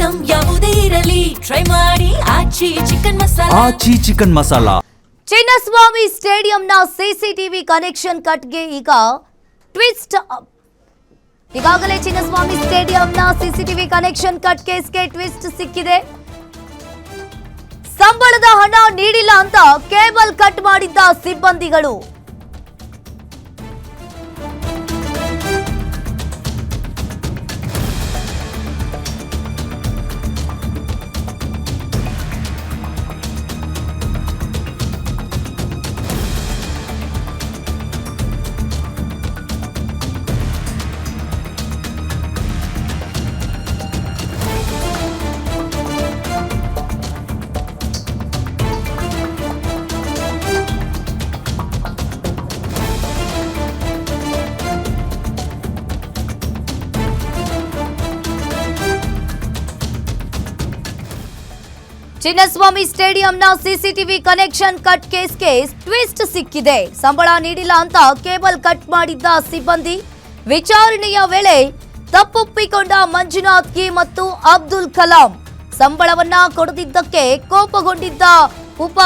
Item ಯಾವುದೇ ಇರಲಿ try ಮಾಡಿ ಆಚಿ ಚಿಕನ್ ಮಸಾಲಾ. ಚಿನ್ನಸ್ವಾಮಿ ಸ್ಟೇಡಿಯಂನ ಸಿಸಿಟಿವಿ ಕನೆಕ್ಷನ್ ಕಟ್ಗೆ ಈಗ ಟ್ವಿಸ್ಟ್. ಈಗಾಗಲೇ ಚಿನ್ನಸ್ವಾಮಿ ಸ್ಟೇಡಿಯಂನ ಸಿಸಿಟಿವಿ ಕನೆಕ್ಷನ್ ಕಟ್ ಕೇಸ್ಗೆ ಟ್ವಿಸ್ಟ್ ಸಿಕ್ಕಿದೆ. ಸಂಬಳದ ಹಣ ನೀಡಿಲ್ಲ ಅಂತ ಕೇಬಲ್ ಕಟ್ ಮಾಡಿದ್ದ ಸಿಬ್ಬಂದಿಗಳು. ಚಿನ್ನಸ್ವಾಮಿ ಸ್ಟೇಡಿಯಂನ ಸಿಸಿಟಿವಿ ಕನೆಕ್ಷನ್ ಕಟ್ ಕೇಸ್ಗೆ ಟ್ವಿಸ್ಟ್ ಸಿಕ್ಕಿದೆ. ಸಂಬಳ ನೀಡಿಲ್ಲ ಅಂತ ಕೇಬಲ್ ಕಟ್ ಮಾಡಿದ್ದ ಸಿಬ್ಬಂದಿ. ವಿಚಾರಣೆಯ ವೇಳೆ ತಪ್ಪೊಪ್ಪಿಕೊಂಡ ಮಂಜುನಾಥ್ ಗಿ ಮತ್ತು ಅಬ್ದುಲ್ ಕಲಾಂ. ಸಂಬಳವನ್ನ ಕೊಡದಿದ್ದಕ್ಕೆ ಕೋಪಗೊಂಡಿದ್ದ ಉಪ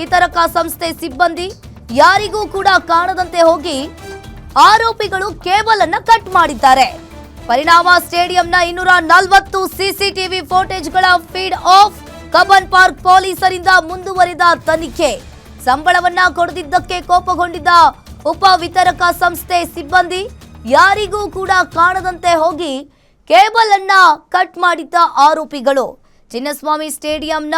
ವಿತರಕ ಸಂಸ್ಥೆ ಸಿಬ್ಬಂದಿ ಯಾರಿಗೂ ಕೂಡ ಕಾಣದಂತೆ ಹೋಗಿ ಆರೋಪಿಗಳು ಕೇಬಲ್ ಅನ್ನ ಕಟ್ ಮಾಡಿದ್ದಾರೆ. ಪರಿಣಾಮ ಸ್ಟೇಡಿಯಂನ 240 ಸಿಸಿಟಿವಿ ಫುಟೇಜ್ಗಳ ಫೀಡ್ ಆಫ್. ಕಬ್ಬನ್ ಪಾರ್ಕ್ ಪೊಲೀಸರಿಂದ ಮುಂದುವರಿದ ತನಿಖೆ. ಸಂಬಳವನ್ನ ಕೊಡದಿದ್ದಕ್ಕೆ ಕೋಪಗೊಂಡಿದ್ದ ಉಪ ವಿತರಕ ಸಂಸ್ಥೆ ಸಿಬ್ಬಂದಿ ಯಾರಿಗೂ ಕೂಡ ಕಾಣದಂತೆ ಹೋಗಿ ಕೇಬಲ್ ಅನ್ನ ಕಟ್ ಮಾಡಿದ್ದ ಆರೋಪಿಗಳು. ಚಿನ್ನಸ್ವಾಮಿ ಸ್ಟೇಡಿಯಂನ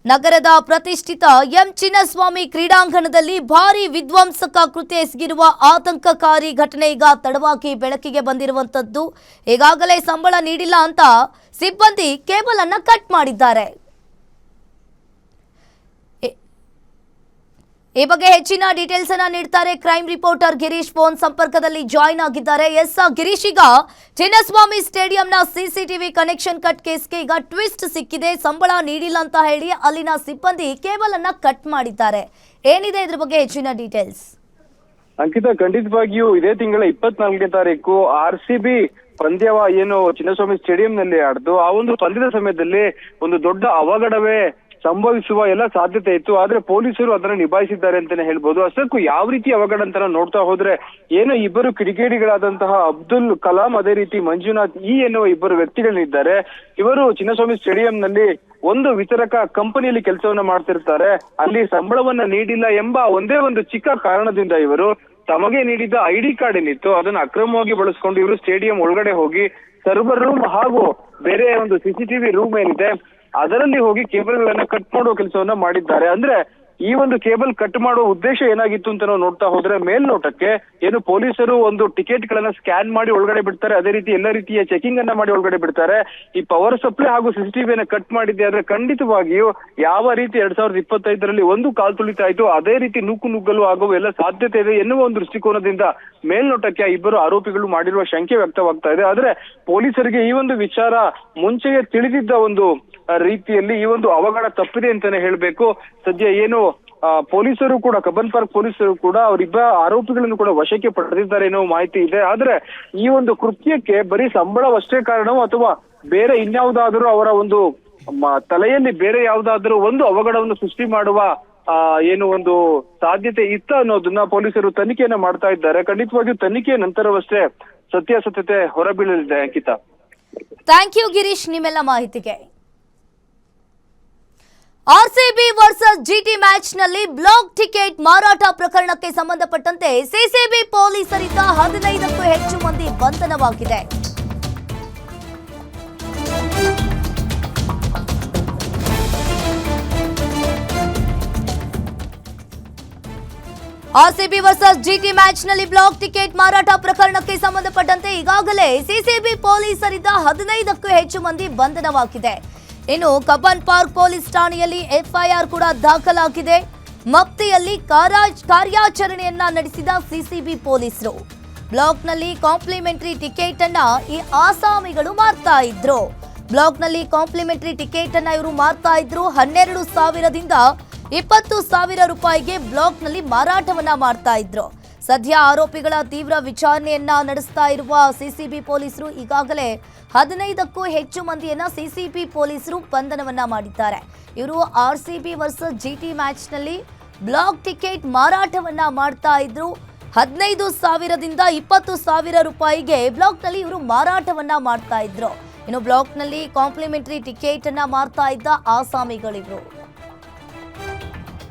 ನಗರದ ಪ್ರತಿಷ್ಠಿತ ಎಂ ಚಿನ್ನಸ್ವಾಮಿ ಕ್ರೀಡಾಂಗಣದಲ್ಲಿ ಭಾರೀ ವಿಧ್ವಂಸಕ ಕೃತ್ಯ ಎಸಗಿರುವ ಆತಂಕಕಾರಿ ಘಟನೆ ಈಗ ತಡವಾಗಿ ಬೆಳಕಿಗೆ ಬಂದಿರುವಂತದ್ದು. ಈಗಾಗಲೇ ಸಂಬಳ ನೀಡಿಲ್ಲ ಅಂತ ಸಿಬ್ಬಂದಿ ಕೇಬಲ್ ಅನ್ನ ಕಟ್ ಮಾಡಿದ್ದಾರೆ. ಈ ಬಗ್ಗೆ ಹೆಚ್ಚಿನ ಡೀಟೇಲ್ಸ್ ಅನ್ನ ನೀಡ್ತಾರೆ ಕ್ರೈಮ್ ರಿಪೋರ್ಟರ್ ಗಿರೀಶ್. ಫೋನ್ ಸಂಪರ್ಕದಲ್ಲಿ ಜಾಯಿನ್ ಆಗಿದ್ದಾರೆ. ಎಸ್ ಗಿರೀಶ್, ಈಗ ಚಿನ್ನಸ್ವಾಮಿ ಸ್ಟೇಡಿಯಂನ ಸಿಸಿಟಿವಿ ಕನೆಕ್ಷನ್ ಕಟ್ ಕೇಸ್ಗೆ ಈಗ ಟ್ವಿಸ್ಟ್ ಸಿಕ್ಕಿದೆ. ಸಂಬಳ ನೀಡಿಲ್ಲ ಅಂತ ಹೇಳಿ ಅಲ್ಲಿನ ಸಿಬ್ಬಂದಿ ಕೇಬಲ್ ಅನ್ನ ಕಟ್ ಮಾಡಿದ್ದಾರೆ. ಏನಿದೆ ಇದ್ರ ಬಗ್ಗೆ ಹೆಚ್ಚಿನ ಡೀಟೇಲ್ಸ್? ಅಂಕಿತಾ, ಖಂಡಿತವಾಗಿಯೂ ಇದೇ ತಿಂಗಳ 24ನೇ ತಾರೀಕು RCB ಪಂದ್ಯವ ಏನು ಚಿನ್ನಸ್ವಾಮಿ ಸ್ಟೇಡಿಯಂ ನಲ್ಲಿ ಆಡ್ದು ಆ ಒಂದು ಪಂದ್ಯದ ಸಮಯದಲ್ಲಿ ಒಂದು ದೊಡ್ಡ ಅವಘಡವೇ ಸಂಭವಿಸುವ ಎಲ್ಲ ಸಾಧ್ಯತೆ ಇತ್ತು. ಆದ್ರೆ ಪೊಲೀಸರು ಅದನ್ನ ನಿಭಾಯಿಸಿದ್ದಾರೆ ಅಂತಾನೆ ಹೇಳ್ಬೋದು. ಅಷ್ಟಕ್ಕೂ ಯಾವ ರೀತಿ ಅವಘಡ ಅಂತ ನೋಡ್ತಾ ಹೋದ್ರೆ ಏನೋ ಇಬ್ಬರು ಕಿಡಿಗೇಡಿಗಳಾದಂತಹ ಅಬ್ದುಲ್ ಕಲಾಂ ಅದೇ ರೀತಿ ಮಂಜುನಾಥ್ ಎನ್ನುವ ಇಬ್ಬರು ವ್ಯಕ್ತಿಗಳಿದ್ದಾರೆ. ಇವರು ಚಿನ್ನಸ್ವಾಮಿ ಸ್ಟೇಡಿಯಂ ನಲ್ಲಿ ಒಂದು ವಿತರಕ ಕಂಪನಿಯಲ್ಲಿ ಕೆಲಸವನ್ನ ಮಾಡ್ತಿರ್ತಾರೆ. ಅಲ್ಲಿ ಸಂಬಳವನ್ನ ನೀಡಿಲ್ಲ ಎಂಬ ಒಂದೇ ಒಂದು ಚಿಕ್ಕ ಕಾರಣದಿಂದ ಇವರು ತಮಗೆ ನೀಡಿದ್ದ ID ಕಾರ್ಡ್ ಏನಿತ್ತು ಅದನ್ನ ಅಕ್ರಮವಾಗಿ ಬಳಸ್ಕೊಂಡು ಇವರು ಸ್ಟೇಡಿಯಂ ಒಳಗಡೆ ಹೋಗಿ ಸರ್ವರ್ ರೂಮ್ ಹಾಗೂ ಬೇರೆ ಒಂದು CCTV ರೂಮ್ ಏನಿದೆ ಅದರಲ್ಲಿ ಹೋಗಿ ಕೇಬಲ್ ಗಳನ್ನ ಕಟ್ ಮಾಡುವ ಕೆಲಸವನ್ನ ಮಾಡಿದ್ದಾರೆ. ಅಂದ್ರೆ ಈ ಒಂದು ಕೇಬಲ್ ಕಟ್ ಮಾಡುವ ಉದ್ದೇಶ ಏನಾಗಿತ್ತು ಅಂತ ನಾವು ನೋಡ್ತಾ ಹೋದ್ರೆ ಮೇಲ್ನೋಟಕ್ಕೆ ಏನು ಪೊಲೀಸರು ಒಂದು ಟಿಕೆಟ್ ಗಳನ್ನ ಸ್ಕ್ಯಾನ್ ಮಾಡಿ ಒಳಗಡೆ ಬಿಡ್ತಾರೆ, ಅದೇ ರೀತಿ ಎಲ್ಲ ರೀತಿಯ ಚೆಕಿಂಗ್ ಅನ್ನ ಮಾಡಿ ಒಳಗಡೆ ಬಿಡ್ತಾರೆ. ಈ ಪವರ್ ಸಪ್ಲೈ ಹಾಗೂ CCTV ಅನ್ನ ಕಟ್ ಮಾಡಿದ್ದೆ ಆದ್ರೆ ಖಂಡಿತವಾಗಿಯೂ ಯಾವ ರೀತಿ 2025ರಲ್ಲಿ ಒಂದು ಕಾಲ್ ತುಳಿತಾ ಇತ್ತು ಅದೇ ರೀತಿ ನುಗ್ಗಲು ಆಗುವ ಎಲ್ಲ ಸಾಧ್ಯತೆ ಇದೆ ಎನ್ನುವ ಒಂದು ದೃಷ್ಟಿಕೋನದಿಂದ ಮೇಲ್ನೋಟಕ್ಕೆ ಆ ಇಬ್ಬರು ಆರೋಪಿಗಳು ಮಾಡಿರುವ ಶಂಕೆ ವ್ಯಕ್ತವಾಗ್ತಾ ಇದೆ. ಆದ್ರೆ ಪೊಲೀಸರಿಗೆ ಈ ಒಂದು ವಿಚಾರ ಮುಂಚೆಯೇ ತಿಳಿದಿದ್ದ ಒಂದು ರೀತಿಯಲ್ಲಿ ಈ ಒಂದು ಅವಘಡ ತಪ್ಪಿದೆ ಅಂತಾನೆ ಹೇಳ್ಬೇಕು. ಸದ್ಯ ಏನು ಪೊಲೀಸರು ಕೂಡ ಕಬ್ಬನ್ ಪಾರ್ಕ್ ಪೊಲೀಸರು ಕೂಡ ಅವರಿಬ್ಬ ಆರೋಪಿಗಳನ್ನು ಕೂಡ ವಶಕ್ಕೆ ಪಡೆದಿದ್ದಾರೆ ಎನ್ನುವ ಮಾಹಿತಿ ಇದೆ. ಆದ್ರೆ ಈ ಒಂದು ಕೃತ್ಯಕ್ಕೆ ಬರೀ ಸಂಬಳವಷ್ಟೇ ಕಾರಣವೋ ಅಥವಾ ಬೇರೆ ಇನ್ಯಾವುದಾದರೂ ಅವರ ಒಂದು ತಲೆಯಲ್ಲಿ ಬೇರೆ ಯಾವುದಾದ್ರೂ ಒಂದು ಅವಘಡವನ್ನು ಸೃಷ್ಟಿ ಮಾಡುವ ಏನು ಒಂದು ಸಾಧ್ಯತೆ ಇತ್ತ ಅನ್ನೋದನ್ನ ಪೊಲೀಸರು ತನಿಖೆಯನ್ನ ಮಾಡ್ತಾ ಇದ್ದಾರೆ. ಖಂಡಿತವಾಗಿಯೂ ತನಿಖೆಯ ನಂತರವಷ್ಟೇ ಸತ್ಯಾಸತ್ಯತೆ ಹೊರಬೀಳಲಿದೆ. ಅಂಕಿತಾ, ಥ್ಯಾಂಕ್ ಯು ಗಿರೀಶ್ ನಿಮ್ಮೆಲ್ಲ ಮಾಹಿತಿಗೆ. RCB ವರ್ಸಸ್ GT ಮ್ಯಾಚ್ ನಲ್ಲಿ ಬ್ಲಾಕ್ ಟಿಕೆಟ್ ಮಾರಾಟ ಪ್ರಕರಣಕ್ಕೆ ಸಂಬಂಧಪಟ್ಟಂತೆ CCB ಪೊಲೀಸರಿಂದ 15ಕ್ಕೂ ಹೆಚ್ಚು ಮಂದಿ ಬಂಧನವಾಗಿದೆ. RCB ವರ್ಸಸ್ GT ಮ್ಯಾಚ್ ನಲ್ಲಿ ಬ್ಲಾಕ್ ಟಿಕೆಟ್ ಮಾರಾಟ ಪ್ರಕರಣಕ್ಕೆ ಸಂಬಂಧಪಟ್ಟಂತೆ ಈಗಾಗಲೇ CCB ಪೊಲೀಸರಿಂದ 15ಕ್ಕೂ ಹೆಚ್ಚು ಮಂದಿ ಬಂಧನವಾಗಿದೆ. ಇನ್ನು ಕಬ್ಬನ್ ಪಾರ್ಕ್ ಪೊಲೀಸ್ ಠಾಣೆಯಲ್ಲಿ FIR ಕೂಡ ದಾಖಲಾಗಿದೆ. ಮಪ್ತಿಯಲ್ಲಿ ಕಾರ್ಯಾಚರಣೆಯನ್ನ ನಡೆಸಿದ CCB ಪೊಲೀಸರು ಬ್ಲಾಕ್ನಲ್ಲಿ ಕಾಂಪ್ಲಿಮೆಂಟರಿ ಟಿಕೆಟ್ ಅನ್ನ ಈ ಆಸಾಮಿಗಳು ಮಾರ್ತಾ ಇದ್ರು. ಬ್ಲಾಕ್ನಲ್ಲಿ ಕಾಂಪ್ಲಿಮೆಂಟರಿ ಟಿಕೆಟ್ ಅನ್ನ ಇವರು ಮಾರ್ತಾ ಇದ್ರು. 12,000ದಿಂದ 20,000 ರೂಪಾಯಿಗೆ ಬ್ಲಾಕ್ನಲ್ಲಿ ಮಾರಾಟವನ್ನ ಮಾಡ್ತಾ ಇದ್ರು. ಸದ್ಯ ಆರೋಪಿಗಳ ತೀವ್ರ ವಿಚಾರಣೆಯನ್ನ ನಡೆಸ್ತಾ ಇರುವ ಸಿಸಿಬಿ ಪೊಲೀಸರು ಈಗಾಗಲೇ 15ಕ್ಕೂ ಹೆಚ್ಚು ಮಂದಿಯನ್ನ ಸಿಸಿಬಿ ಪೊಲೀಸರು ಬಂಧನವನ್ನ ಮಾಡಿದ್ದಾರೆ. ಇವರು ಆರ್ಸಿಬಿ ವರ್ಸಸ್ ಜಿಟಿ ಮ್ಯಾಚ್ನಲ್ಲಿ ಬ್ಲಾಕ್ ಟಿಕೆಟ್ ಮಾರಾಟವನ್ನ ಮಾಡ್ತಾ ಇದ್ರು. 15,000ದಿಂದ 20,000 ರೂಪಾಯಿಗೆ ಬ್ಲಾಕ್ನಲ್ಲಿ ಇವರು ಮಾರಾಟವನ್ನ ಮಾಡ್ತಾ ಇದ್ರು. ಇನ್ನು ಬ್ಲಾಕ್ನಲ್ಲಿ ಕಾಂಪ್ಲಿಮೆಂಟರಿ ಟಿಕೆಟ್ ಅನ್ನ ಮಾರ್ತಾ ಇದ್ದ ಆಸಾಮಿಗಳಿದ್ರು.